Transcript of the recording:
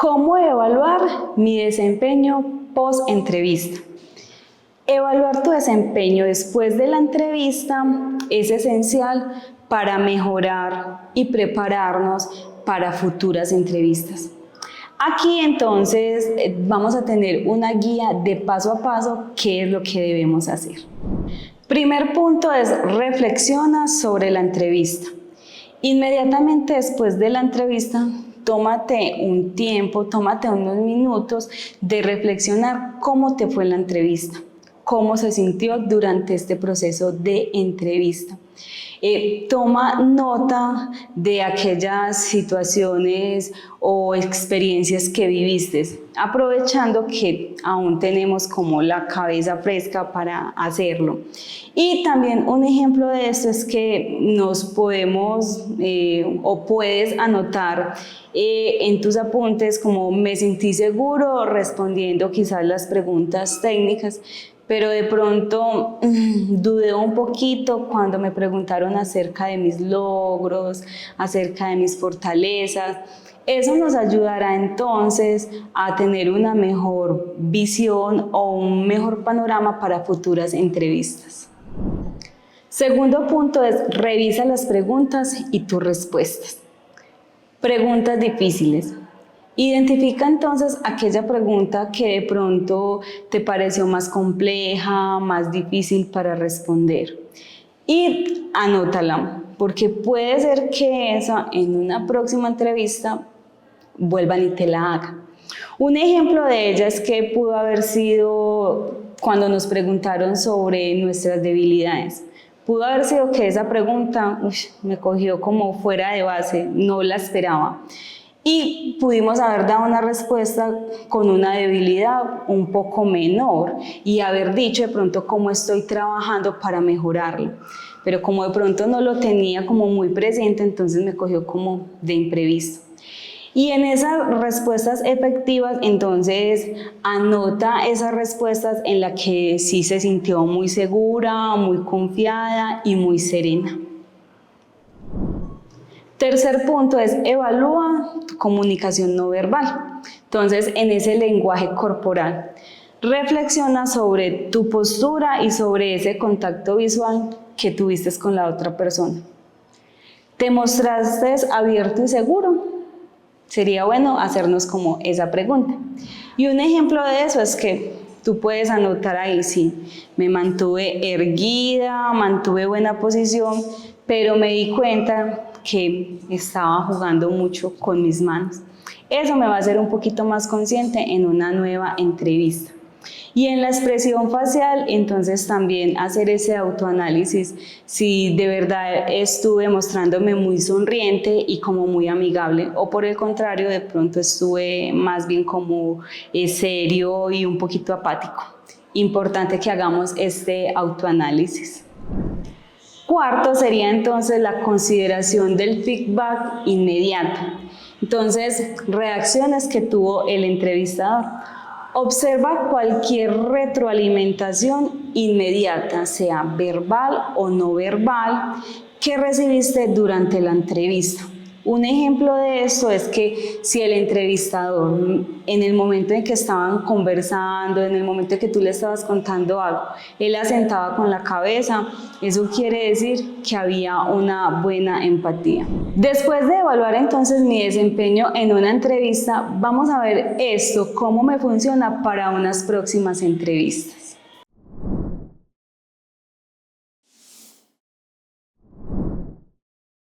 ¿Cómo evaluar mi desempeño post-entrevista? Evaluar tu desempeño después de la entrevista es esencial para mejorar y prepararnos para futuras entrevistas. Aquí entonces vamos a tener una guía de paso a paso qué es lo que debemos hacer. Primer punto es reflexiona sobre la entrevista. Inmediatamente después de la entrevista, tómate un tiempo, tómate unos minutos de reflexionar cómo te fue la entrevista, cómo se sintió durante este proceso de entrevista. Toma nota de aquellas situaciones o experiencias que viviste, aprovechando que aún tenemos como la cabeza fresca para hacerlo. Y también un ejemplo de esto es que nos podemos o puedes anotar en tus apuntes como me sentí seguro respondiendo quizás las preguntas técnicas, pero de pronto dudé un poquito cuando me preguntaron acerca de mis logros, acerca de mis fortalezas. Eso nos ayudará entonces a tener una mejor visión o un mejor panorama para futuras entrevistas. Segundo punto es revisa las preguntas y tus respuestas. Preguntas difíciles. Identifica entonces aquella pregunta que de pronto te pareció más compleja, más difícil para responder y anótala, porque puede ser que esa en una próxima entrevista vuelvan y te la hagan. Un ejemplo de ella es que pudo haber sido cuando nos preguntaron sobre nuestras debilidades. Pudo haber sido que esa pregunta me cogió como fuera de base, no la esperaba. Y pudimos haber dado una respuesta con una debilidad un poco menor y haber dicho de pronto cómo estoy trabajando para mejorarlo. Pero como de pronto no lo tenía como muy presente, entonces me cogió como de imprevisto. Y en esas respuestas efectivas, entonces anota esas respuestas en las que sí se sintió muy segura, muy confiada y muy serena. Tercer punto es evalúa tu comunicación no verbal. Entonces, en ese lenguaje corporal, reflexiona sobre tu postura y sobre ese contacto visual que tuviste con la otra persona. ¿Te mostraste abierto y seguro? Sería bueno hacernos como esa pregunta. Y un ejemplo de eso es que tú puedes anotar ahí, sí, me mantuve erguida, mantuve buena posición, pero me di cuenta que estaba jugando mucho con mis manos. Eso me va a hacer un poquito más consciente en una nueva entrevista. Y en la expresión facial, entonces también hacer ese autoanálisis, si de verdad estuve mostrándome muy sonriente y como muy amigable, o por el contrario, de pronto estuve más bien como serio y un poquito apático. Importante que hagamos este autoanálisis. Cuarto sería entonces la consideración del feedback inmediato. Entonces, reacciones que tuvo el entrevistador. Observa cualquier retroalimentación inmediata, sea verbal o no verbal, que recibiste durante la entrevista. Un ejemplo de esto es que si el entrevistador, en el momento en que estaban conversando, en el momento en que tú le estabas contando algo, él asentaba con la cabeza, eso quiere decir que había una buena empatía. Después de evaluar entonces mi desempeño en una entrevista, vamos a ver esto, cómo me funciona para unas próximas entrevistas.